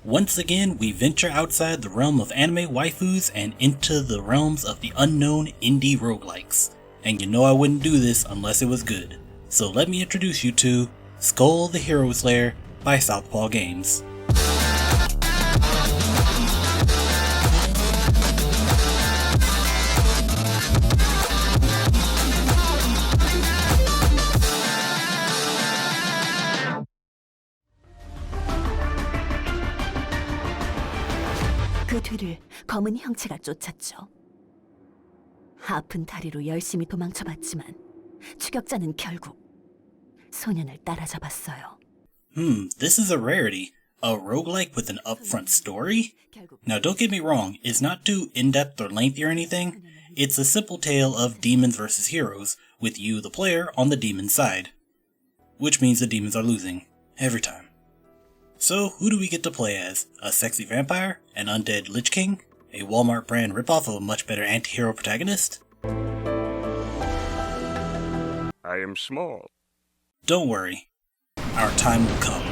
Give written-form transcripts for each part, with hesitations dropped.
Once again, we venture outside the realm of anime waifus and into the realms of the unknown indie roguelikes. And you know I wouldn't do this unless it was good. So let me introduce you to Skul the Hero Slayer by Southpaw Games. 그 뒤를 검은 형체가 쫓았죠. 아픈 다리로 열심히 도망쳐봤지만 추격자는 결국 소년을 따라잡았어요. This is a rarity. A roguelike with an upfront story? Now don't get me wrong, it's not too in-depth or lengthy or anything. It's a simple tale of demons versus heroes, with you, the player, on the demon side. Which means the demons are losing. Every time. So, who do we get to play as? A sexy vampire? An undead Lich King? A Walmart brand ripoff of a much better anti-hero protagonist? I am small. Don't worry. Our time will come.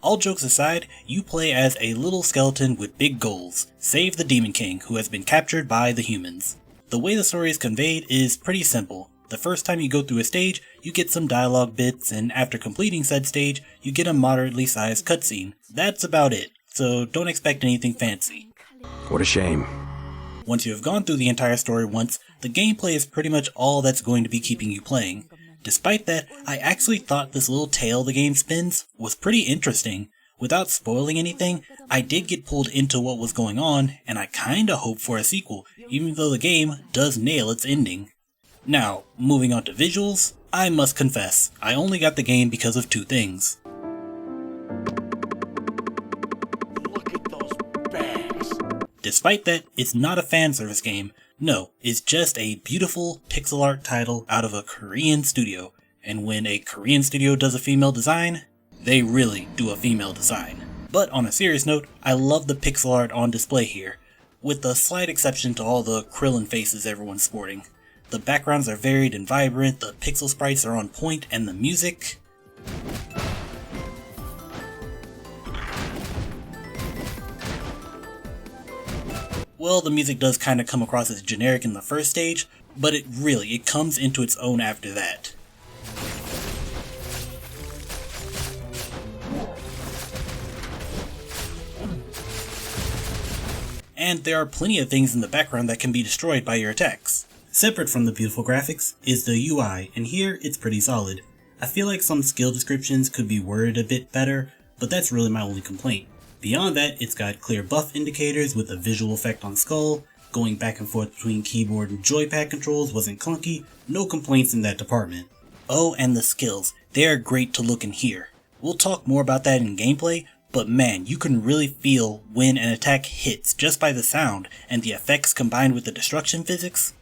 All jokes aside, you play as a little skeleton with big goals. Save the Demon King, who has been captured by the humans. The way the story is conveyed is pretty simple. The first time you go through a stage, you get some dialogue bits, and after completing said stage, you get a moderately sized cutscene. That's about it, so don't expect anything fancy. What a shame. Once you have gone through the entire story once, the gameplay is pretty much all that's going to be keeping you playing. Despite that, I actually thought this little tale the game spins was pretty interesting. Without spoiling anything, I did get pulled into what was going on, and I kinda hope for a sequel, even though the game does nail its ending. Now, moving on to visuals, I must confess, I only got the game because of two things. Look at those bags. Despite that, it's not a fan service game. No, it's just a beautiful pixel art title out of a Korean studio. And when a Korean studio does a female design, they really do a female design. But on a serious note, I love the pixel art on display here, with a slight exception to all the Krillin faces everyone's sporting. The backgrounds are varied and vibrant, the pixel sprites are on point, and the music... Well, the music does kinda come across as generic in the first stage, but it comes into its own after that. And there are plenty of things in the background that can be destroyed by your attacks. Separate from the beautiful graphics is the UI, and here it's pretty solid. I feel like some skill descriptions could be worded a bit better, but that's really my only complaint. Beyond that, it's got clear buff indicators with a visual effect on Skul, going back and forth between keyboard and joypad controls wasn't clunky, no complaints in that department. Oh, and the skills, they are great to look and hear. We'll talk more about that in gameplay, but man, you can really feel when an attack hits just by the sound, and the effects combined with the destruction physics.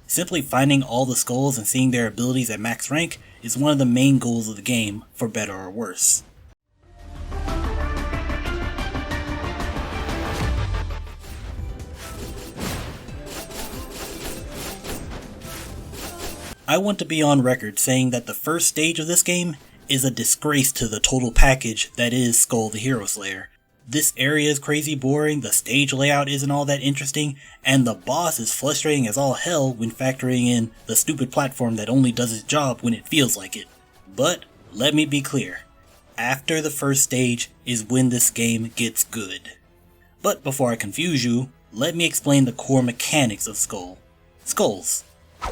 Simply finding all the skulls and seeing their abilities at max rank is one of the main goals of the game, for better or worse. I want to be on record saying that the first stage of this game is a disgrace to the total package that is Skul the Hero Slayer. This area is crazy boring, the stage layout isn't all that interesting, and the boss is frustrating as all hell when factoring in the stupid platform that only does its job when it feels like it. But, let me be clear, after the first stage is when this game gets good. But before I confuse you, let me explain the core mechanics of Skul. Skulls.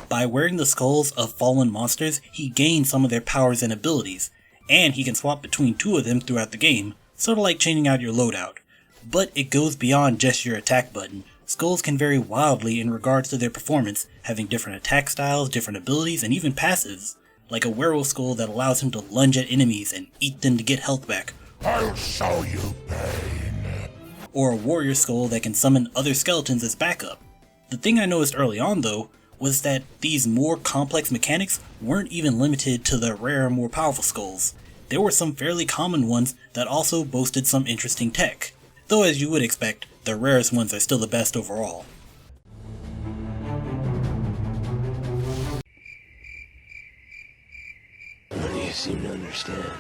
By wearing the skulls of fallen monsters, he gains some of their powers and abilities, and he can swap between two of them throughout the game, sorta like changing out your loadout. But it goes beyond just your attack button. Skulls can vary wildly in regards to their performance, having different attack styles, different abilities, and even passives. Like a werewolf skull that allows him to lunge at enemies and eat them to get health back. I'll show you pain. Or a warrior skull that can summon other skeletons as backup. The thing I noticed early on though, was that these more complex mechanics weren't even limited to the rare, more powerful skulls. There were some fairly common ones that also boasted some interesting tech. Though as you would expect, the rarest ones are still the best overall. seem to understand.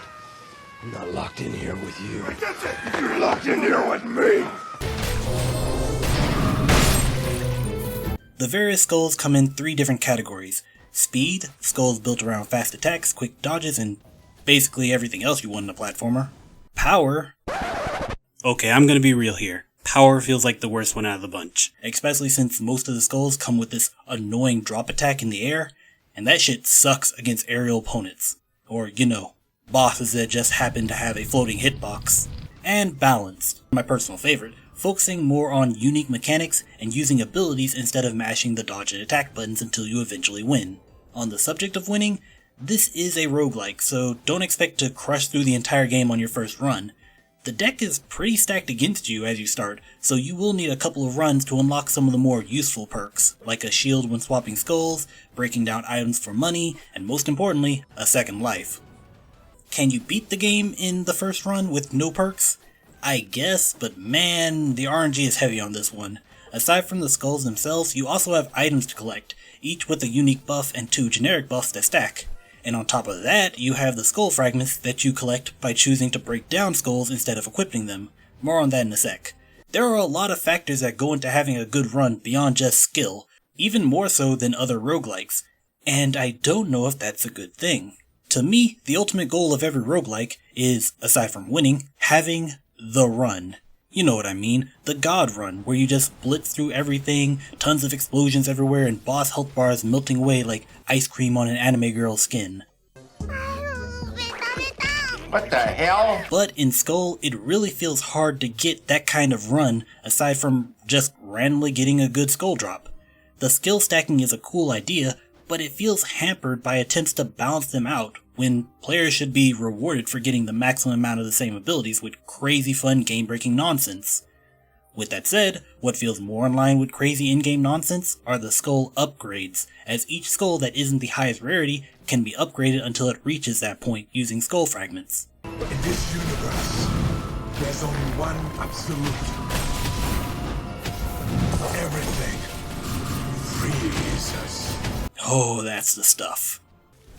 I'm not locked in here with you. That's it! You're locked in here with me! The various skulls come in 3 different categories. Speed, skulls built around fast attacks, quick dodges, and basically everything else you want in a platformer. Power. Okay, I'm gonna be real here. Power feels like the worst one out of the bunch. Especially since most of the skulls come with this annoying drop attack in the air, and that shit sucks against aerial opponents. Or, bosses that just happen to have a floating hitbox. And balanced, my personal favorite, focusing more on unique mechanics and using abilities instead of mashing the dodge and attack buttons until you eventually win. On the subject of winning, this is a roguelike, so don't expect to crush through the entire game on your first run. The deck is pretty stacked against you as you start, so you will need a couple of runs to unlock some of the more useful perks, like a shield when swapping skulls, breaking down items for money, and most importantly, a second life. Can you beat the game in the first run with no perks? I guess, but man, the RNG is heavy on this one. Aside from the skulls themselves, you also have items to collect, each with a unique buff and 2 generic buffs that stack. And on top of that, you have the skull fragments that you collect by choosing to break down skulls instead of equipping them. More on that in a sec. There are a lot of factors that go into having a good run beyond just skill, even more so than other roguelikes, and I don't know if that's a good thing. To me, the ultimate goal of every roguelike is, aside from winning, having the run. You know what I mean, the god run, where you just blitz through everything, tons of explosions everywhere, and boss health bars melting away like ice cream on an anime girl's skin. What the hell? But in Skul, it really feels hard to get that kind of run, aside from just randomly getting a good skull drop. The skill stacking is a cool idea, but it feels hampered by attempts to balance them out, when players should be rewarded for getting the maximum amount of the same abilities with crazy fun game-breaking nonsense. With that said, what feels more in line with crazy in-game nonsense are the skull upgrades, as each skull that isn't the highest rarity can be upgraded until it reaches that point using skull fragments. In this universe, there's only one absolute. Everything freezes. Oh, that's the stuff.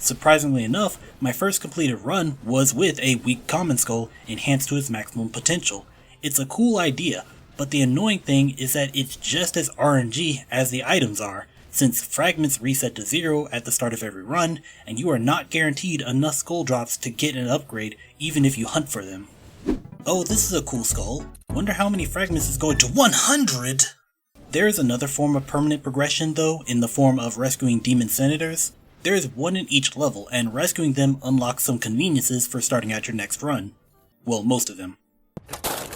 Surprisingly enough, my first completed run was with a weak common skull enhanced to its maximum potential. It's a cool idea, but the annoying thing is that it's just as RNG as the items are, since fragments reset to 0 at the start of every run, and you are not guaranteed enough skull drops to get an upgrade even if you hunt for them. Oh, this is a cool skull. Wonder how many fragments is going to 100? There is another form of permanent progression though, in the form of rescuing demon senators. There is one in each level, and rescuing them unlocks some conveniences for starting out your next run. Well, most of them.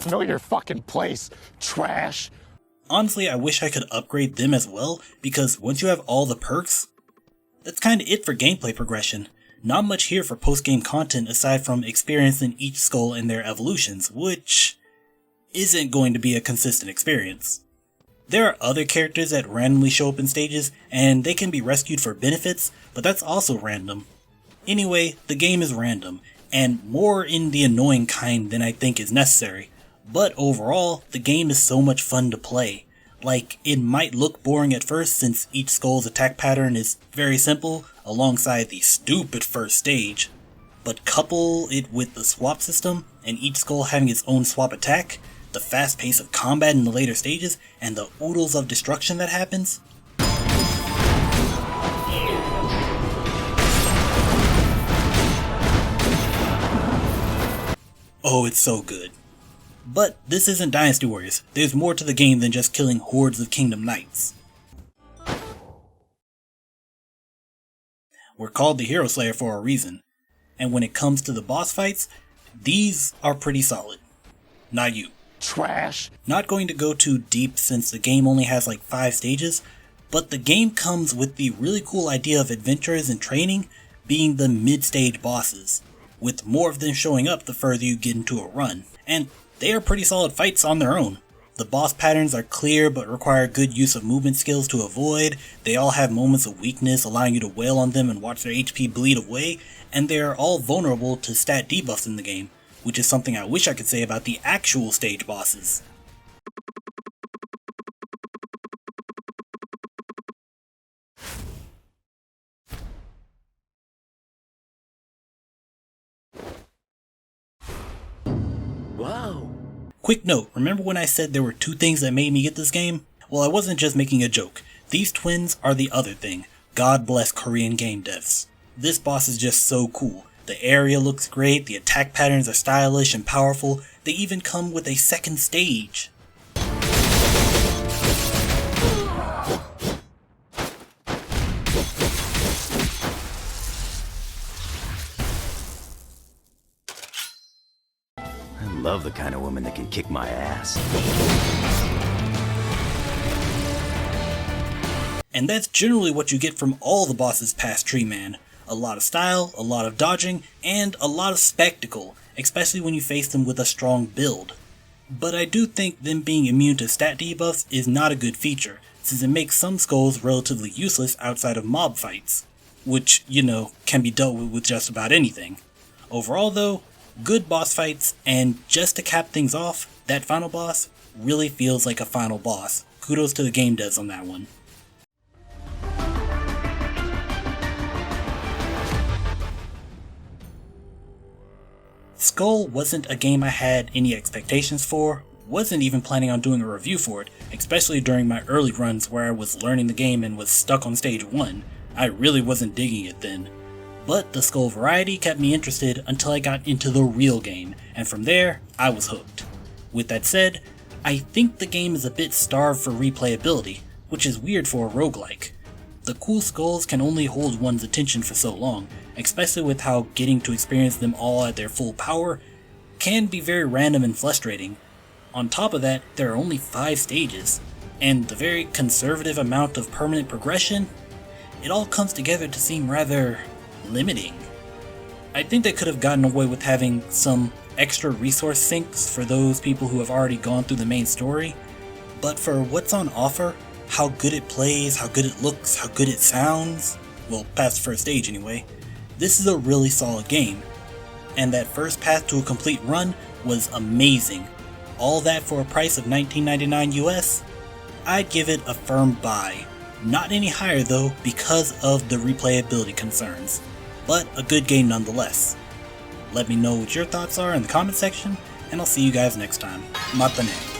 Know your fucking place, trash. Honestly, I wish I could upgrade them as well, because once you have all the perks, that's kinda it for gameplay progression. Not much here for post-game content aside from experiencing each skull and their evolutions, which isn't going to be a consistent experience. There are other characters that randomly show up in stages, and they can be rescued for benefits, but that's also random. Anyway, the game is random, and more in the annoying kind than I think is necessary. But overall, the game is so much fun to play. Like, it might look boring at first since each skull's attack pattern is very simple, alongside the stupid first stage. But couple it with the swap system, and each skull having its own swap attack, the fast pace of combat in the later stages, and the oodles of destruction that happens. Oh, it's so good. But this isn't Dynasty Warriors. There's more to the game than just killing hordes of Kingdom Knights. We're called the Hero Slayer for a reason, and when it comes to the boss fights, these are pretty solid. Not you. Trash. Not going to go too deep since the game only has like 5 stages, but the game comes with the really cool idea of adventurers in training being the mid-stage bosses, with more of them showing up the further you get into a run, and they are pretty solid fights on their own. The boss patterns are clear but require good use of movement skills to avoid, they all have moments of weakness allowing you to wail on them and watch their HP bleed away, and they are all vulnerable to stat debuffs in the game, which is something I wish I could say about the actual stage bosses. Wow. Quick note, remember when I said there were two things that made me get this game? Well, I wasn't just making a joke. These twins are the other thing. God bless Korean game devs. This boss is just so cool. The area looks great, the attack patterns are stylish and powerful, they even come with a second stage. I love the kind of woman that can kick my ass. And that's generally what you get from all the bosses past Tree Man. A lot of style, a lot of dodging, and a lot of spectacle, especially when you face them with a strong build. But I do think them being immune to stat debuffs is not a good feature, since it makes some skulls relatively useless outside of mob fights, which, can be dealt with just about anything. Overall though, good boss fights, and just to cap things off, that final boss really feels like a final boss. Kudos to the game devs on that one. Skul wasn't a game I had any expectations for, wasn't even planning on doing a review for it, especially during my early runs where I was learning the game and was stuck on stage 1. I really wasn't digging it then. But the Skul variety kept me interested until I got into the real game, and from there, I was hooked. With that said, I think the game is a bit starved for replayability, which is weird for a roguelike. The cool skulls can only hold one's attention for so long, especially with how getting to experience them all at their full power can be very random and frustrating. On top of that, there are only 5 stages, and the very conservative amount of permanent progression, it all comes together to seem rather limiting. I think they could have gotten away with having some extra resource sinks for those people who have already gone through the main story, but for what's on offer, how good it plays, how good it looks, how good it sounds, well, past the first stage anyway, this is a really solid game. And that first path to a complete run was amazing. All that for a price of $19.99 US? I'd give it a firm buy. Not any higher though because of the replayability concerns, but a good game nonetheless. Let me know what your thoughts are in the comment section, and I'll see you guys next time. Matane.